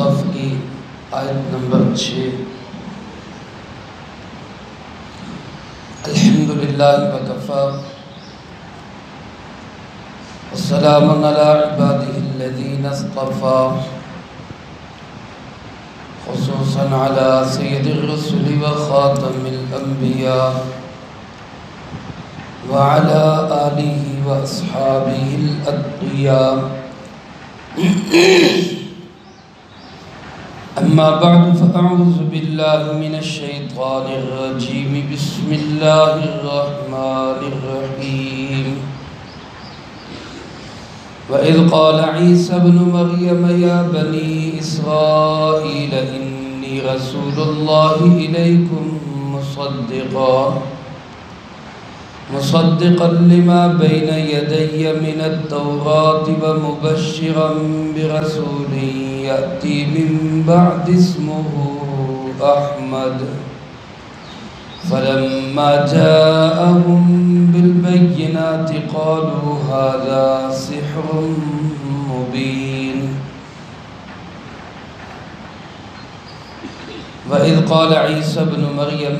صف کی آیت نمبر 6۔ الحمدللہ وکفی والسلام علی عبادہ الذین اصطفی خصوصا علی سید الرسل وخاتم الانبیاء وعلى آلہ واصحابہ الاتقیاء اما بعد فاعوذ باللہ من الشیطان الرجیم بسم اللہ الرحمن الرحیم وَإِذْ قَالَ عِيسَى ابْنُ مَرْيَمَ يَا بَنِي إِسْرَائِيلَ إِنِّي رَسُولُ اللَّهِ إِلَيْكُمْ مُصَدِّقًا لِمَا بَيْنَ يَدَيَّ مِنَ التَّوْرَاةِ وَمُبَشِّرًا بِرَسُولٍ يَأْتِي مِن بَعْدِي اسْمُهُ أَحْمَدُ فَلَمَّا جَاءَهُم بِالْبَيِّنَاتِ قَالُوا هَذَا سِحْرٌ مُبِينٌ وَإِذْ قَالَ عِيسَى ابْنُ مَرْيَمَ،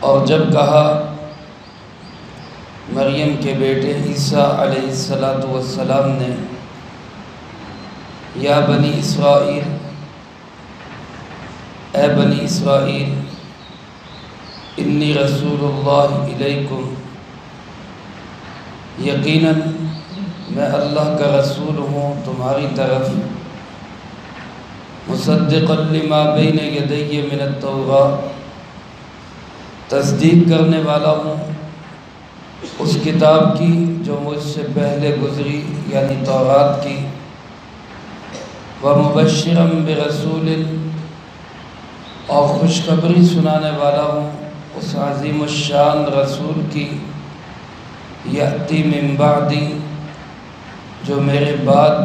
اور جب کہا مریم کے بیٹے عیسیٰ علیہ السلام نے، یا بنی اسرائیل، اے بنی اسرائیل، انی رسول اللہ علیکم، یقیناً میں اللہ کا رسول ہوں تمہاری طرف، مصدقا لما بین یدی من التوراۃ، تصدیق کرنے والا ہوں اس کتاب کی جو مجھ سے پہلے گزری یعنی تورات کی، ومبشرا برسول، اور خوشخبری سنانے والا ہوں اس عظیم الشان رسول کی، یأتی من بعدی، جو میرے بعد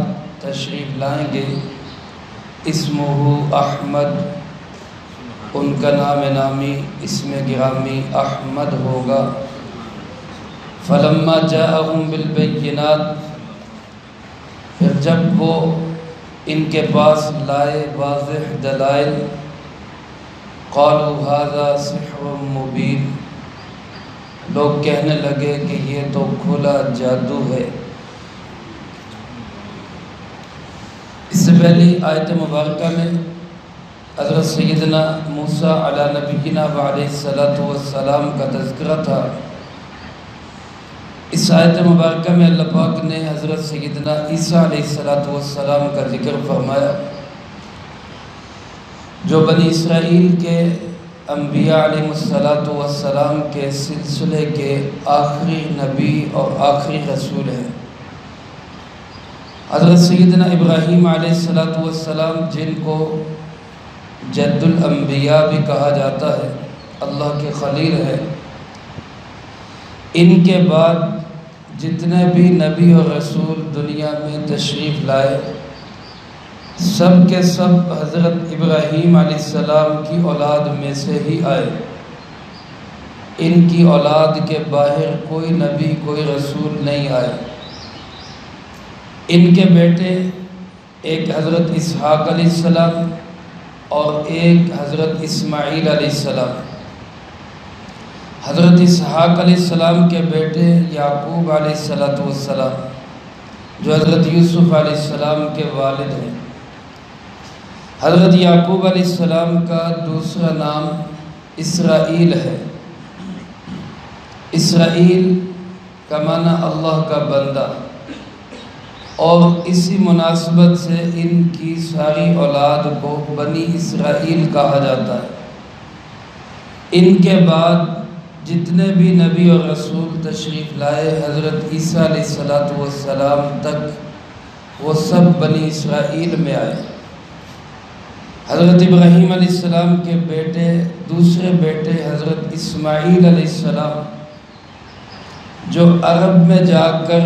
تشریف لائیں گے، اسمہ احمد، ان کا نام نامی اسم گرامی احمد ہوگا۔ فلما جاءہم بالبینات، پھر جب وہ ان کے پاس لائے واضح دلائل، قالوا ھذا سحر مبین، لوگ کہنے لگے کہ یہ تو کھلا جادو ہے۔ اس سے پہلی آیت مبارکہ میں حضرت سیدنا موسیٰ علی نبینا وعلیہ السلام کا تذکرہ تھا۔ اس آیت مبارکہ میں اللہ پاک نے حضرت سیدنا عیسیٰ علیہ السلام کا ذکر فرمایا، جو بنی اسرائیل کے انبیاء علیہ السلام کے سلسلے کے آخری نبی اور آخری رسول ہیں۔ حضرت سیدنا ابراہیم علیہ السلام، جن کو جد الانبیاء بھی کہا جاتا ہے، اللہ کے خلیل ہے، ان کے بعد جتنے بھی نبی اور رسول دنیا میں تشریف لائے، سب کے سب حضرت ابراہیم علیہ السلام کی اولاد میں سے ہی آئے۔ ان کی اولاد کے باہر کوئی نبی کوئی رسول نہیں آئے۔ ان کے بیٹے ایک حضرت اسحاق علیہ السلام اور ایک حضرت اسماعیل علیہ السلام۔ حضرت اسحاق علیہ السلام کے بیٹے یعقوب علیہ السلام، جو حضرت یوسف علیہ السلام کے والد ہیں۔ حضرت یعقوب علیہ السلام کا دوسرا نام اسرائیل ہے۔ اسرائیل کا معنی اللہ کا بندہ، اور اسی مناسبت سے ان کی ساری اولاد کو بنی اسرائیل کہا جاتا ہے۔ ان کے بعد جتنے بھی نبی اور رسول تشریف لائے حضرت عیسیٰ علیہ السلام تک، وہ سب بنی اسرائیل میں آئے۔ حضرت ابراہیم علیہ السلام کے بیٹے، دوسرے بیٹے حضرت اسماعیل علیہ السلام، جو عرب میں جا کر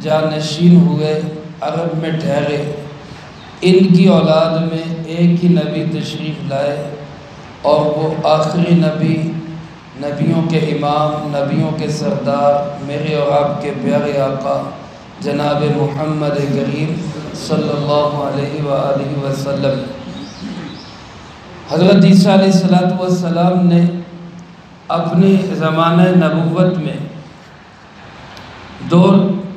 جانشین ہوئے، عرب میں ٹھہرے، ان کی اولاد میں ایک ہی نبی تشریف لائے، اور وہ آخری نبی، نبیوں کے امام، نبیوں کے سردار، میرے اور آپ کے پیارے آقا جناب محمد کریم صلی اللہ علیہ وآلہ وسلم۔ حضرت عیسیٰ علیہ السلام نے اپنے زمانہ نبوت میں دو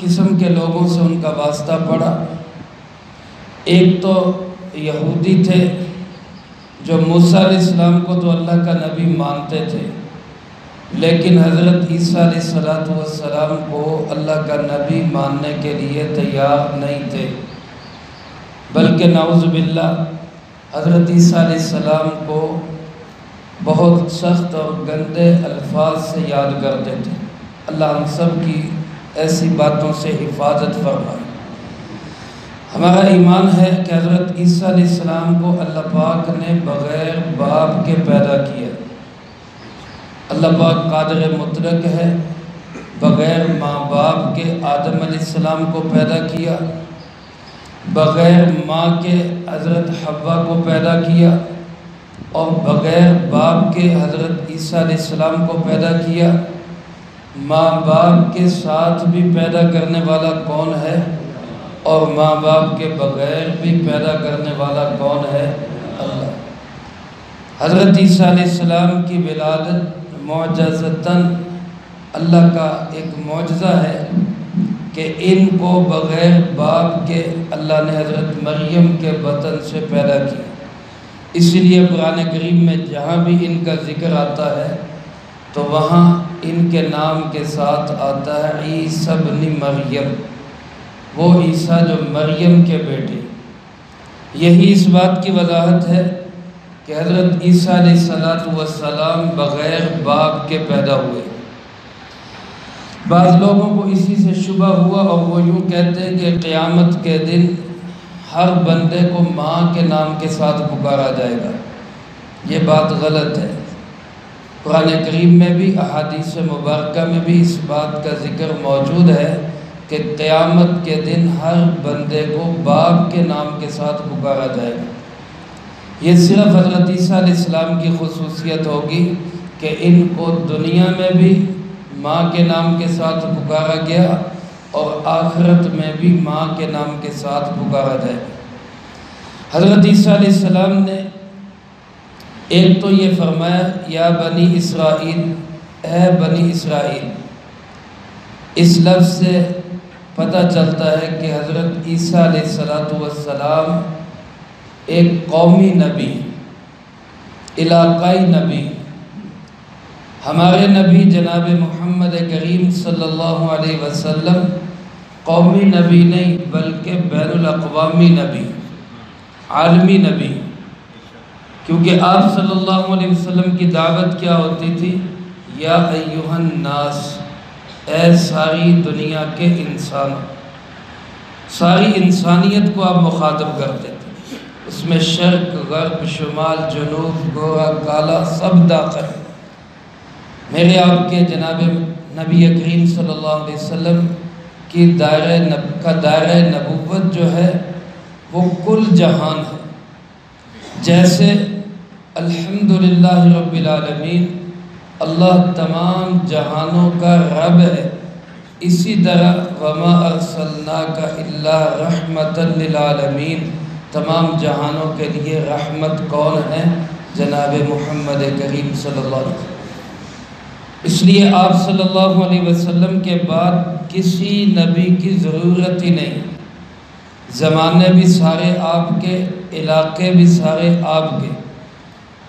قسم کے لوگوں سے ان کا واسطہ پڑا۔ ایک تو یہودی تھے جو موسیٰ علیہ السلام کو تو اللہ کا نبی مانتے تھے، لیکن حضرت عیسیٰ علیہ السلام کو اللہ کا نبی ماننے کے لیے تیار نہیں تھے، بلکہ نعوذ باللہ حضرت عیسیٰ علیہ السلام کو بہت سخت اور گندے الفاظ سے یاد کرتے تھے۔ اللہ ہم سب کی ایسی باتوں سے حفاظت فرمائے۔ ہمارا ایمان ہے کہ حضرت عیسیٰ علیہ السلام کو اللہ پاک نے بغیر باپ کے پیدا کیا۔ اللہ پاک قادر مطلق ہے، بغیر ماں باپ کے آدم علیہ السلام کو پیدا کیا، بغیر ماں کے حضرت حوا کو پیدا کیا، اور بغیر باپ کے حضرت عیسیٰ علیہ السلام کو پیدا کیا۔ ماں باپ کے ساتھ بھی پیدا کرنے والا کون ہے، اور ماں باپ کے بغیر بھی پیدا کرنے والا کون ہے؟ اللہ۔ حضرت عیسیٰ علیہ السلام کی ولادت معجزتاً اللہ کا ایک معجزہ ہے کہ ان کو بغیر باپ کے اللہ نے حضرت مریم کے بطن سے پیدا کیا۔ اسی لیے قرآن کریم میں جہاں بھی ان کا ذکر آتا ہے تو وہاں ان کے نام کے ساتھ آتا ہے عیسیٰ ابن مریم، وہ عیسیٰ جو مریم کے بیٹے۔ یہی اس بات کی وضاحت ہے کہ حضرت عیسیٰ علیہ السلام بغیر باپ کے پیدا ہوئے۔ بعض لوگوں کو اسی سے شبہ ہوا اور وہ یوں کہتے ہیں کہ قیامت کے دن ہر بندے کو ماں کے نام کے ساتھ پکارا جائے گا۔ یہ بات غلط ہے۔ قرآن کریم میں بھی احادیث مبارکہ میں بھی اس بات کا ذکر موجود ہے کہ قیامت کے دن ہر بندے کو باپ کے نام کے ساتھ پکارا جائے گا۔ یہ صرف حضرت عیسیٰ علیہ السلام کی خصوصیت ہوگی کہ ان کو دنیا میں بھی ماں کے نام کے ساتھ پکارا گیا اور آخرت میں بھی ماں کے نام کے ساتھ پکارا جائے گا۔ حضرت عیسیٰ علیہ السلام نے ایک تو یہ فرمایا یا بنی اسرائیل، اے بنی اسرائیل۔ اس لفظ سے پتہ چلتا ہے کہ حضرت عیسیٰ علیہ السلام ایک قومی نبی، علاقائی نبی۔ ہمارے نبی جناب محمد کریم صلی اللہ علیہ وسلم قومی نبی نہیں بلکہ بین الاقوامی نبی، عالمی نبی، کیونکہ آپ صلی اللہ علیہ وسلم کی دعوت کیا ہوتی تھی؟ یا ایھا الناس، اے ساری دنیا کے انسان، ساری انسانیت کو آپ مخاطب کرتے تھے۔ اس میں شرق، غرب، شمال، جنوب، گورا، کالا سب داخل ہیں۔ میرے آپ کے جناب نبی کریم صلی اللہ علیہ وسلم کی دائرہ نبوت جو ہے وہ کل جہان ہے۔ جیسے الحمدللہ رب العالمین اللہ تمام جہانوں کا رب ہے، اسی طرح وما ارسلناک الا رحمتا للعالمین، تمام جہانوں کے لیے رحمت کون ہے؟ جناب محمد کریم صلی اللہ علیہ وسلم۔ اس لیے آپ صلی اللہ علیہ وسلم کے بعد کسی نبی کی ضرورت ہی نہیں۔ زمانے بھی سارے آپ کے، علاقے بھی سارے آپ کے،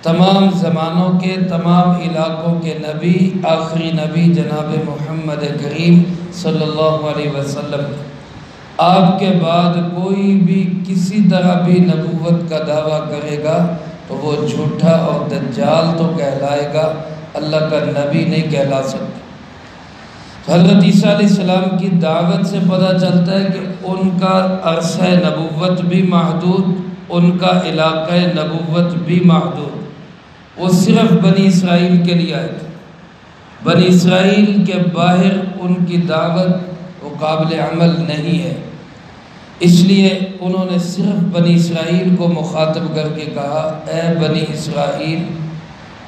تمام زمانوں کے، تمام علاقوں کے نبی، آخری نبی جناب محمد کریم صلی اللہ علیہ وسلم۔ آپ کے بعد کوئی بھی کسی طرح بھی نبوت کا دعویٰ کرے گا تو وہ جھوٹا اور دجال تو کہلائے گا، اللہ کا نبی نہیں کہلا سکتا۔ حضرت عیسیٰ علیہ السلام کی دعوت سے پتہ چلتا ہے کہ ان کا عرصہ نبوت بھی محدود، ان کا علاقہ نبوت بھی محدود۔ وہ صرف بنی اسرائیل کے لیے آئے تھے۔ بنی اسرائیل کے باہر ان کی دعوت وہ قابل عمل نہیں ہے، اس لیے انہوں نے صرف بنی اسرائیل کو مخاطب کر کے کہا، اے بنی اسرائیل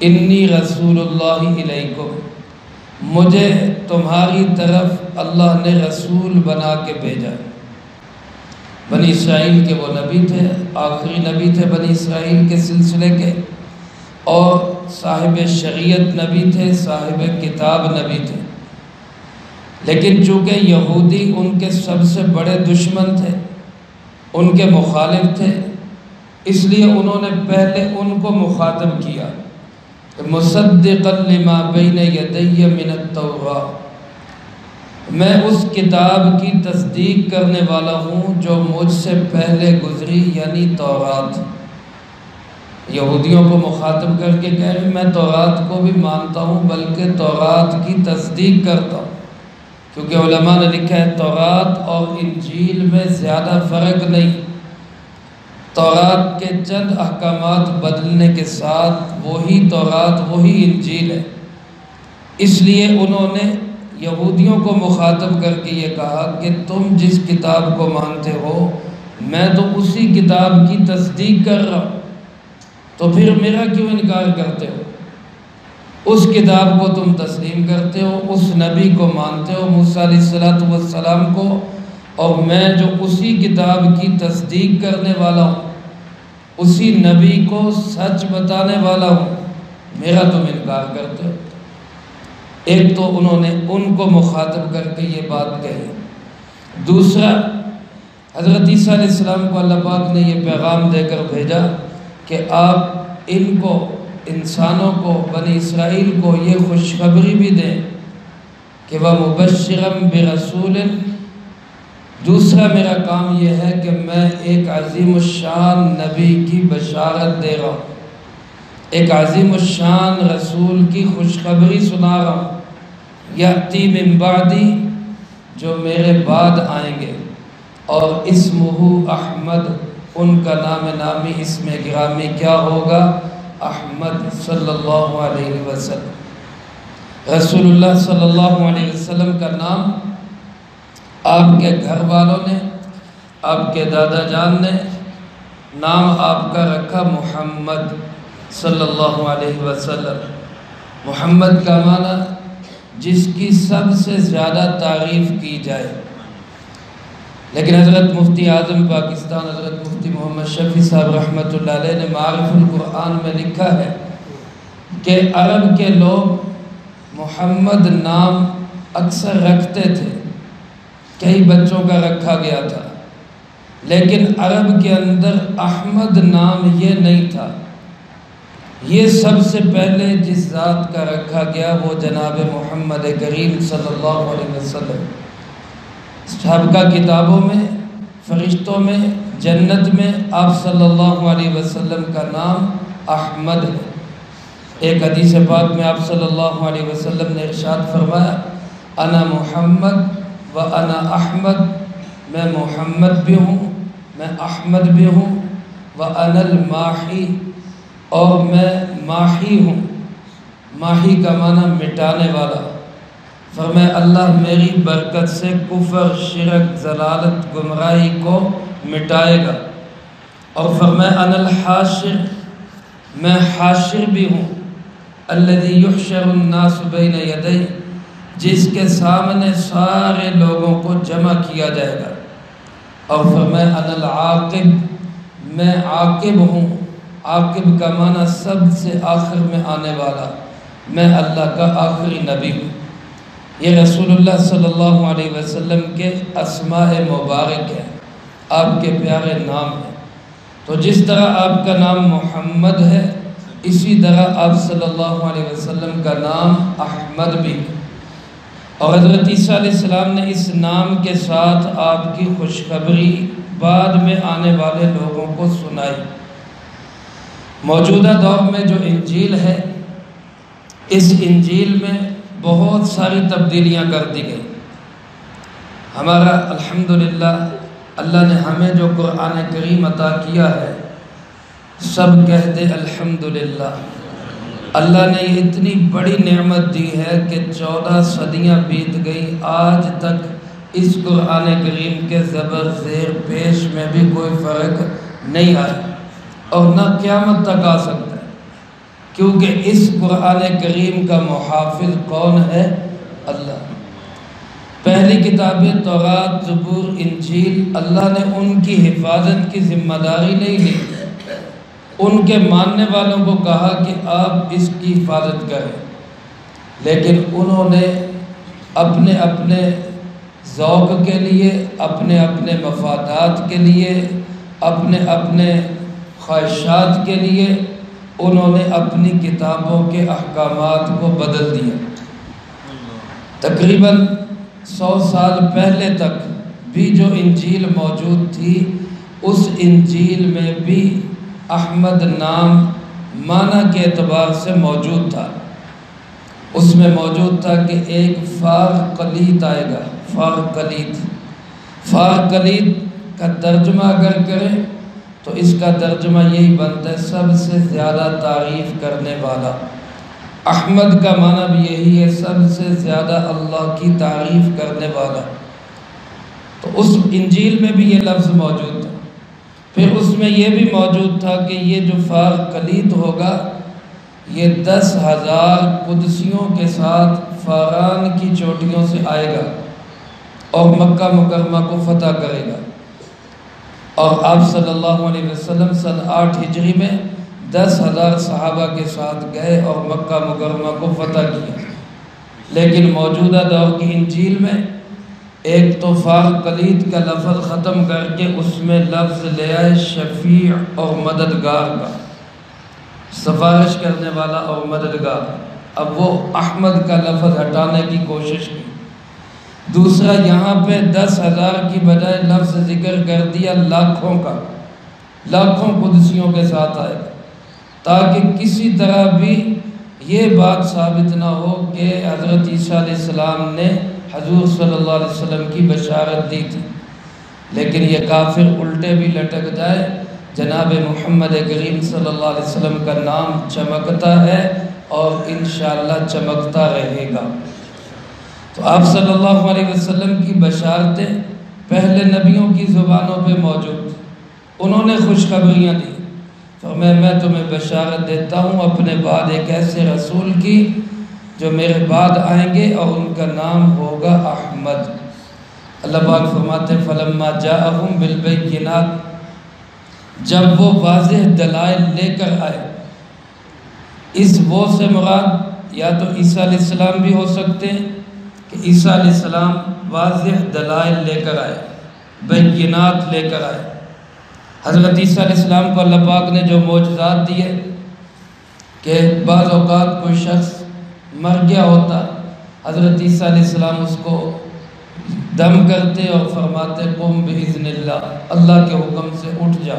انی رسول اللہ علیکم، مجھے تمہاری طرف اللہ نے رسول بنا کے بھیجا۔ بنی اسرائیل کے وہ نبی تھے، آخری نبی تھے بنی اسرائیل کے سلسلے کے، اور صاحب شریعت نبی تھے، صاحب کتاب نبی تھے۔ لیکن چونکہ یہودی ان کے سب سے بڑے دشمن تھے، ان کے مخالف تھے، اس لیے انہوں نے پہلے ان کو مخاطب کیا کہ مصدقا لما بین یدی من التوراۃ، میں اس کتاب کی تصدیق کرنے والا ہوں جو مجھ سے پہلے گزری، یعنی تورات۔ یہودیوں کو مخاطب کر کے کہہ رہے میں تورات کو بھی مانتا ہوں، بلکہ تورات کی تصدیق کرتا ہوں، کیونکہ علماء نے لکھا ہے تورات اور انجیل میں زیادہ فرق نہیں، تورات کے چند احکامات بدلنے کے ساتھ وہی تورات وہی انجیل ہے۔ اس لیے انہوں نے یہودیوں کو مخاطب کر کے یہ کہا کہ تم جس کتاب کو مانتے ہو میں تو اسی کتاب کی تصدیق کر رہا ہوں، تو پھر میرا کیوں انکار کرتے ہو؟ اس کتاب کو تم تسلیم کرتے ہو، اس نبی کو مانتے ہو موسیٰ علیہ السلام کو، اور میں جو اسی کتاب کی تصدیق کرنے والا ہوں، اسی نبی کو سچ بتانے والا ہوں، میرا تم انکار کرتے ہو۔ ایک تو انہوں نے ان کو مخاطب کر کے یہ بات کہی۔ دوسرا، حضرت عیسیٰ علیہ السلام کو اللہ پاک نے یہ پیغام دے کر بھیجا کہ آپ ان کو، انسانوں کو، بنی اسرائیل کو یہ خوشخبری بھی دیں کہ وَمُبَشِّرًا بِرَسُولٍ، دوسرا میرا کام یہ ہے کہ میں ایک عظیم الشان نبی کی بشارت دے رہا ہوں، ایک عظیم الشان رسول کی خوشخبری سنا رہا ہوں، یأتی من بعدی، جو میرے بعد آئیں گے، اور اسمہ احمد، ان کا نام نامی اسم گرامی کیا ہوگا؟ احمد صلی اللہ علیہ وسلم۔ رسول اللہ صلی اللہ علیہ وسلم کا نام آپ کے گھر والوں نے، آپ کے دادا جان نے نام آپ کا رکھا محمد صلی اللہ علیہ وسلم۔ محمد کا معنی جس کی سب سے زیادہ تعریف کی جائے، لیکن حضرت مفتی اعظم پاکستان حضرت مفتی محمد شفیع صاحب رحمۃ اللہ علیہ نے معارف القرآن میں لکھا ہے کہ عرب کے لوگ محمد نام اکثر رکھتے تھے، کئی بچوں کا رکھا گیا تھا، لیکن عرب کے اندر احمد نام یہ نہیں تھا۔ یہ سب سے پہلے جس ذات کا رکھا گیا وہ جناب محمد کریم صلی اللہ علیہ وسلم۔ سابقہ کتابوں میں، فرشتوں میں، جنت میں آپ صلی اللہ علیہ وسلم کا نام احمد ہے۔ ایک حدیث پاک میں آپ صلی اللہ علیہ وسلم نے ارشاد فرمایا انا محمد و انا احمد، میں محمد بھی ہوں، میں احمد بھی ہوں، و انا الماحی، اور میں ماحی ہوں۔ ماحی کا معنی مٹانے والا۔ فرمایا اللہ میری برکت سے کفر، شرک، ضلالت، گمراہی کو مٹائے گا۔ اور فرمایا انا الحاشر، میں حاشر بھی ہوں، الذی یحشر الناس بین یدی، جس کے سامنے سارے لوگوں کو جمع کیا جائے گا۔ اور فرمایا انا العاقب، میں عاقب ہوں۔ عاقب کا معنی سب سے آخر میں آنے والا، میں اللہ کا آخری نبی ہوں۔ یہ رسول اللہ صلی اللہ علیہ وسلم کے اسماء مبارک ہیں، آپ کے پیارے نام ہیں۔ تو جس طرح آپ کا نام محمد ہے، اسی طرح آپ صلی اللہ علیہ وسلم کا نام احمد بھی ہے۔ اور حضرت عیسیٰ علیہ السلام نے اس نام کے ساتھ آپ کی خوشخبری بعد میں آنے والے لوگوں کو سنائی۔ موجودہ دور میں جو انجیل ہے، اس انجیل میں بہت ساری تبدیلیاں کر دی گئی۔ ہمارا الحمدللہ اللہ نے ہمیں جو قرآن کریم عطا کیا ہے، سب کہہ دے الحمدللہ۔ اللہ نے یہ اتنی بڑی نعمت دی ہے کہ 14 صدیاں بیت گئی، آج تک اس قرآن کریم کے زبر زیر پیش میں بھی کوئی فرق نہیں آیا، اور نہ قیامت تک آ سکتا ہے، کیونکہ اس قرآن کریم کا محافظ کون ہے؟ اللہ۔ پہلی کتابیں تورات، زبور، انجیل، اللہ نے ان کی حفاظت کی ذمہ داری نہیں لی، ان کے ماننے والوں کو کہا کہ آپ اس کی حفاظت کریں، لیکن انہوں نے اپنے اپنے ذوق کے لیے، اپنے اپنے مفادات کے لیے، اپنے اپنے خواہشات کے لیے انہوں نے اپنی کتابوں کے احکامات کو بدل دیا۔ تقریباً 100 سال پہلے تک بھی جو انجیل موجود تھی، اس انجیل میں بھی احمد نام معنی کے اعتبار سے موجود تھا۔ اس میں موجود تھا کہ ایک فار قلید آئے گا، فار قلید۔ فار قلید کا ترجمہ اگر کریں تو اس کا ترجمہ یہی بنتا ہے سب سے زیادہ تعریف کرنے والا۔ احمد کا معنی بھی یہی ہے، سب سے زیادہ اللہ کی تعریف کرنے والا۔ تو اس انجیل میں بھی یہ لفظ موجود تھا۔ پھر اس میں یہ بھی موجود تھا کہ یہ جو فار قلید ہوگا یہ 10,000 قدسیوں کے ساتھ فاران کی چوٹیوں سے آئے گا اور مکہ مکرمہ کو فتح کرے گا۔ اور آپ صلی اللہ علیہ وسلم سن 8 ہجری میں 10,000 صحابہ کے ساتھ گئے اور مکہ مکرمہ کو فتح کیا۔ لیکن موجودہ دور کی انجیل میں ایک تو فار قلید کا لفظ ختم کر کے اس میں لفظ لے آئے شفیع اور مددگار کا، سفارش کرنے والا اور مددگار۔ اب وہ احمد کا لفظ ہٹانے کی کوشش کی۔ دوسرا، یہاں پہ 10,000 کی بجائے لفظ ذکر کر دیا لاکھوں کا، لاکھوں قدسیوں کے ساتھ آئے گا، تاکہ کسی طرح بھی یہ بات ثابت نہ ہو کہ حضرت عیسیٰ علیہ السلام نے حضور صلی اللہ علیہ وسلم کی بشارت دی تھی۔ لیکن یہ کافر الٹے بھی لٹک جائے، جناب محمد کریم صلی اللہ علیہ وسلم کا نام چمکتا ہے اور انشاءاللہ چمکتا رہے گا۔ تو آپ صلی اللہ علیہ وسلم کی بشارتیں پہلے نبیوں کی زبانوں پہ موجود تھیں، انہوں نے خوشخبریاں دی۔ میں تمہیں بشارت دیتا ہوں اپنے بعد ایک ایسے رسول کی جو میرے بعد آئیں گے اور ان کا نام ہوگا احمد۔ اللہ پاک فرماتے ہیں فلما جاءہم بالبینات، جب وہ واضح دلائل لے کر آئے۔ اس وہ سے مراد یا تو عیسیٰ علیہ السلام بھی ہو سکتے ہیں کہ عیسیٰ علیہ السلام واضح دلائل لے کر آئے، بینات لے کر آئے۔ حضرت عیسیٰ علیہ السلام کو اللہ پاک نے جو معجزات دیے کہ بعض اوقات کوئی شخص مر گیا ہوتا، حضرت عیسیٰ علیہ السلام اس کو دم کرتے اور فرماتے قم بإذن اللہ، اللہ کے حکم سے اٹھ جا،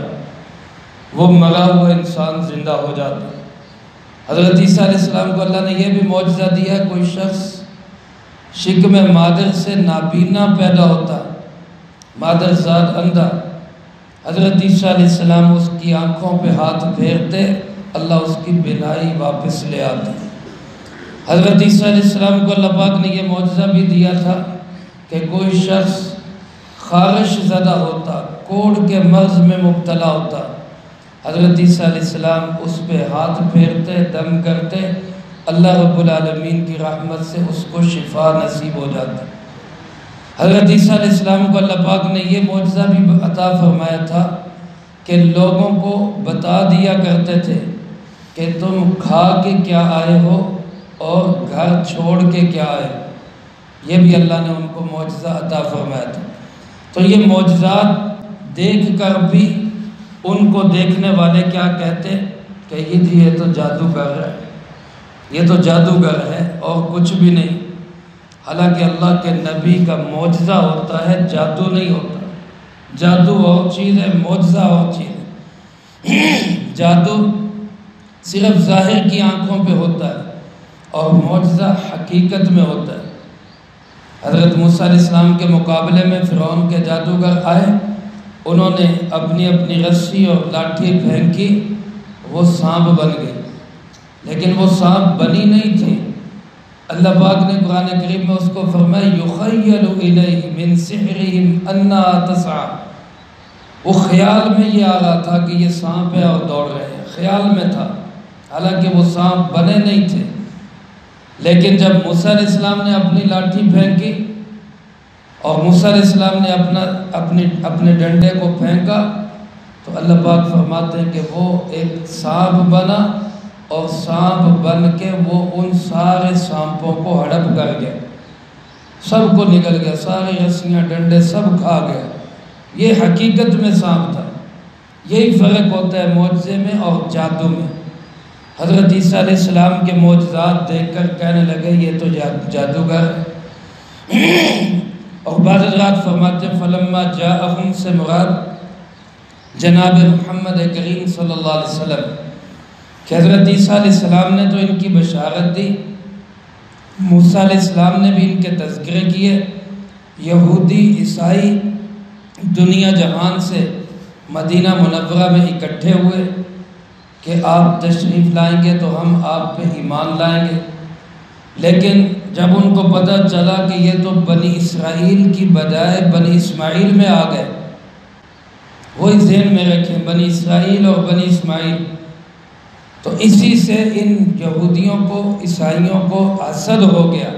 وہ مرا ہوا انسان زندہ ہو جاتا۔ حضرت عیسیٰ علیہ السلام کو اللہ نے یہ بھی معجزہ دیا، کوئی شخص شکم مادر سے نابینا پیدا ہوتا، مادر زاد اندھا، حضرت عیسیٰ علیہ السلام اس کی آنکھوں پہ ہاتھ پھیرتے، اللہ اس کی بینائی واپس لے آتے۔ حضرت عیسیٰ علیہ السلام کو اللہ پاک نے یہ معجزہ بھی دیا تھا کہ کوئی شخص خارش زدہ ہوتا، کوڑ کے مرض میں مبتلا ہوتا، حضرت عیسیٰ علیہ السلام اس پہ ہاتھ پھیرتے، دم کرتے، اللہ رب العالمین کی رحمت سے اس کو شفا نصیب ہو جاتی۔ حضرت عیسیٰ علیہ السلام کو اللہ پاک نے یہ معجزہ بھی عطا فرمایا تھا کہ لوگوں کو بتا دیا کرتے تھے کہ تم کھا کے کیا آئے ہو اور گھر چھوڑ کے کیا آئے ہو۔ یہ بھی اللہ نے ان کو معجزہ عطا فرمایا تھا۔ تو یہ معجزات دیکھ کر بھی ان کو دیکھنے والے کیا کہتے کہ یہ تو جادوگر ہے، یہ تو جادوگر ہے اور کچھ بھی نہیں۔ حالانکہ اللہ کے نبی کا معجزہ ہوتا ہے، جادو نہیں ہوتا۔ جادو اور چیز ہے، معجزہ اور چیز ہے۔ جادو صرف ظاہر کی آنکھوں پہ ہوتا ہے اور معجزہ حقیقت میں ہوتا ہے۔ حضرت موسیٰ علیہ السلام کے مقابلے میں فرعون کے جادوگر آئے، انہوں نے اپنی اپنی رسی اور لاٹھی پھینکی، وہ سانپ بن گئی، لیکن وہ سانپ بنی نہیں تھی۔ اللہ پاک نے قرآن کریم میں اس کو فرمایا یخیل الیہ من سحرہم انہا تسعی، وہ خیال میں یہ آ رہا تھا کہ یہ سانپ ہے اور دوڑ رہے ہیں، خیال میں تھا، حالانکہ وہ سانپ بنے نہیں تھے۔ لیکن جب موسیٰ علیہ السلام نے اپنی لاٹھی پھینکی اور موسیٰ علیہ السلام نے اپنے ڈنڈے کو پھینکا تو اللہ پاک فرماتے ہیں کہ وہ ایک سانپ بنا، اور سانپ بن کے وہ ان سارے سانپوں کو ہڑپ کر گیا، سب کو نگل گیا، سارے رسیاں ڈنڈے سب کھا گیا۔ یہ حقیقت میں سانپ تھا۔ یہی فرق ہوتا ہے معجزے میں اور جادو میں۔ حضرت عیسیٰ علیہ السلام کے معجزات دیکھ کر کہنے لگے یہ تو جادوگر ہے۔ اور بعض حضرات فرماتے ہیں فلما جاءہم سے مراد جناب محمد کریم صلی اللہ علیہ وسلم کہ حضرت عیسیٰ علیہ السلام نے تو ان کی بشارت دی، موسیٰ علیہ السلام نے بھی ان کے تذکرے کیے، یہودی عیسائی دنیا جہان سے مدینہ منورہ میں اکٹھے ہوئے کہ آپ تشریف لائیں گے تو ہم آپ پہ ایمان لائیں گے۔ لیکن جب ان کو پتہ چلا کہ یہ تو بنی اسرائیل کی بجائے بنی اسماعیل میں آ گئے، وہی ذہن میں رکھیں بنی اسرائیل اور بنی اسماعیل، تو اسی سے ان یہودیوں کو عیسائیوں کو حسد ہو گیا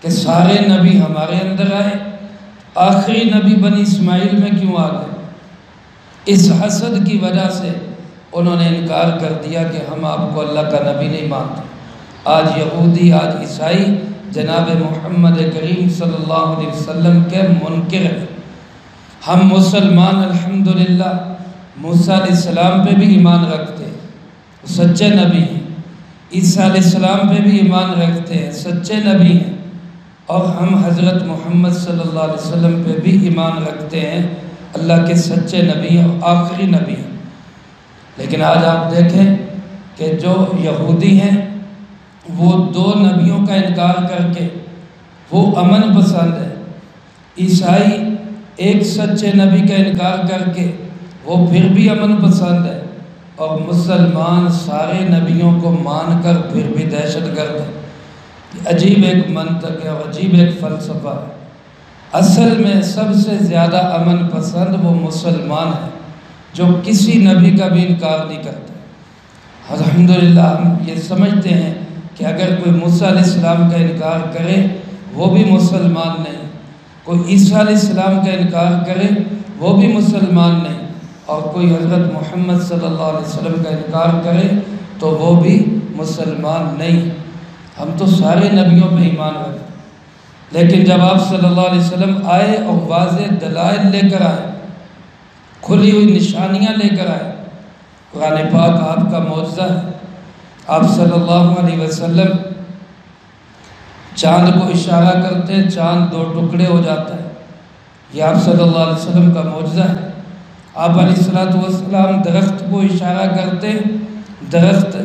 کہ سارے نبی ہمارے اندر آئے، آخری نبی بنی اسماعیل میں کیوں آ گئے؟ اس حسد کی وجہ سے انہوں نے انکار کر دیا کہ ہم آپ کو اللہ کا نبی نہیں مانتے۔ آج یہودی، آج عیسائی جناب محمد کریم صلی اللہ علیہ وسلم کے منکر ہیں۔ ہم مسلمان الحمدللہ موسیٰ علیہ السلام پہ بھی ایمان رکھتے ہیں، سچے نبی ہیں، عیسیٰ علیہ السلام پہ بھی ایمان رکھتے ہیں، سچے نبی ہیں، اور ہم حضرت محمد صلی اللہ علیہ وسلم پہ بھی ایمان رکھتے ہیں، اللہ کے سچے نبی اور آخری نبی ہیں۔ لیکن آج آپ دیکھیں کہ جو یہودی ہیں وہ دو نبیوں کا انکار کر کے وہ امن پسند ہے، عیسائی ایک سچے نبی کا انکار کر کے وہ پھر بھی امن پسند ہے، اور مسلمان سارے نبیوں کو مان کر پھر بھی دہشت گرد ہے۔ عجیب ایک منطق ہے اور عجیب ایک فلسفہ ہے۔ اصل میں سب سے زیادہ امن پسند وہ مسلمان ہے جو کسی نبی کا بھی انکار نہیں کرتا۔ الحمدللہ ہم یہ سمجھتے ہیں کہ اگر کوئی موسیٰ علیہ السلام کا انکار کرے وہ بھی مسلمان نہیں، کوئی عیسیٰ علیہ السلام کا انکار کرے وہ بھی مسلمان نہیں، اور کوئی حضرت محمد صلی اللہ علیہ وسلم کا انکار کرے تو وہ بھی مسلمان نہیں۔ ہم تو سارے نبیوں پہ ایمان رکھتے ہیں، لیکن جب آپ صلی اللہ علیہ وسلم آئے اور واضح دلائل لے کر آئے، کھلی ہوئی نشانیاں لے کر آئے، قرآن پاک آپ کا معجزہ ہے۔ آپ صلی اللہ علیہ وسلم چاند کو اشارہ کرتے چاند دو ٹکڑے ہو جاتا ہے، یہ آپ صلی اللہ علیہ وسلم کا معجزہ ہے۔ آپ علیہ السلام درخت کو اشارہ کرتے، درخت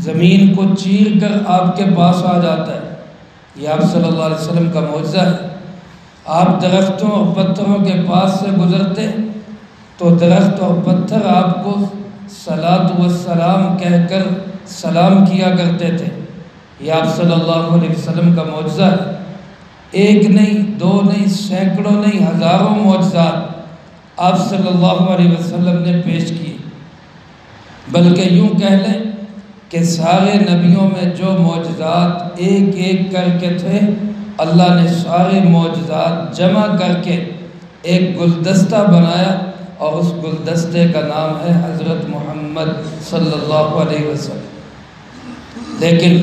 زمین کو چیر کر آپ کے پاس آ جاتا ہے، یہ آپ صلی اللہ علیہ وسلم کا معجزہ ہے۔ آپ درختوں اور پتھروں کے پاس سے گزرتے تو درخت اور پتھر آپ کو صلاۃ والسلام کہہ کر سلام کیا کرتے تھے، یہ آپ صلی اللہ علیہ وسلم کا معجزہ ہے۔ ایک نہیں، دو نہیں، سینکڑوں نہیں، ہزاروں معجزات آپ صلی اللہ علیہ وسلم نے پیش کیے، بلکہ یوں کہہ لیں کہ سارے نبیوں میں جو معجزات ایک ایک کر کے تھے، اللہ نے سارے معجزات جمع کر کے ایک گلدستہ بنایا، اور اس گلدستے کا نام ہے حضرت محمد صلی اللہ علیہ وسلم۔ لیکن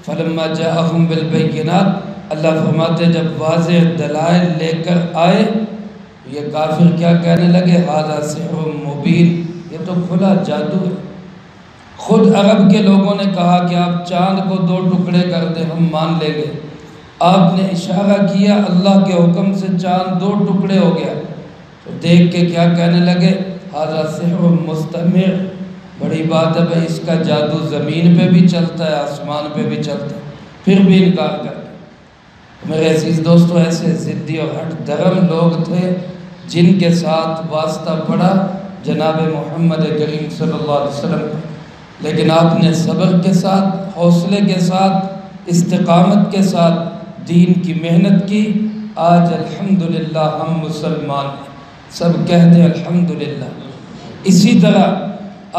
فلما جاءہم بالبینات، اللہ فرماتے جب واضح دلائل لے کر آئے، یہ کافر کیا کہنے لگے؟ ھذا سحر مبین، یہ تو کھلا جادو ہے۔ خود عرب کے لوگوں نے کہا کہ آپ چاند کو دو ٹکڑے کر دیں ہم مان لیں گے، آپ نے اشارہ کیا اللہ کے حکم سے چاند دو ٹکڑے ہو گیا، تو دیکھ کے کیا کہنے لگے؟ ھذا سحر مستمر، بڑی بات ہے بھائی، اس کا جادو زمین پہ بھی چلتا ہے، آسمان پہ بھی چلتا ہے، پھر بھی انکار کر دیا۔ میرے عزیز دوستو، ایسے ضدی اور ہٹ دھرم لوگ تھے جن کے ساتھ واسطہ پڑا جناب محمد کریم صلی اللہ علیہ وسلم کا، لیکن آپ نے صبر کے ساتھ، حوصلے کے ساتھ، استقامت کے ساتھ دین کی محنت کی۔ آج الحمدللہ ہم مسلمان ہیں، سب کہتے ہیں الحمدللہ۔ اسی طرح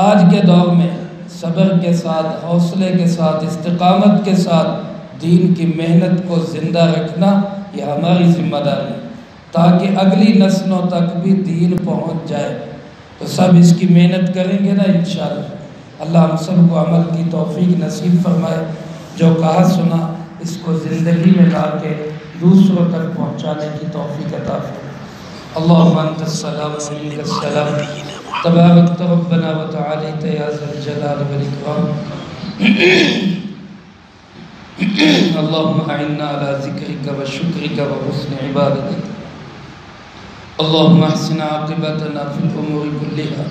آج کے دور میں صبر کے ساتھ، حوصلے کے ساتھ، استقامت کے ساتھ دین کی محنت کو زندہ رکھنا یہ ہماری ذمہ داری ہے، تاکہ اگلی نسلوں تک بھی دین پہنچ جائے۔ تو سب اس کی محنت کریں گے نا انشاءاللہ۔ اللہ ہم سب کو عمل کی توفیق نصیب فرمائے، جو کہا سنا اس کو زندگی میں لا کے دوسروں تک پہنچانے کی توفیق عطا فرمائے۔ اللہم انت السلام و منک السلام، تبارکت ربنا و تعالیت یا ذا الجلال والاکرام۔ اللہم اعنا علی ذکرک و شکرک و حسن عبادتک۔ اللہم احسن عاقبتنا فی الامور کلہا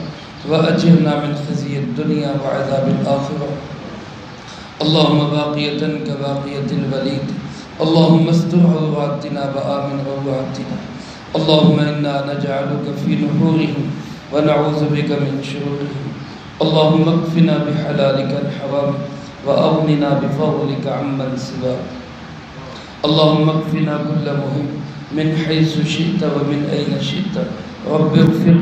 وأجرنا من خزي الدنيا وعذاب الآخرة۔ اللهم باقية كباقية الوليد، اللهم استر عوراتنا وآمن روعاتنا، اللهم إنا نجعلك في نحورهم ونعوذ بك من شرورهم، اللهم اكفنا بحلالك الحرام وأغننا بفضلك عمن سواك، اللهم اكفنا كل مهم من حيث شئت ومن أين شئت، رب اغفر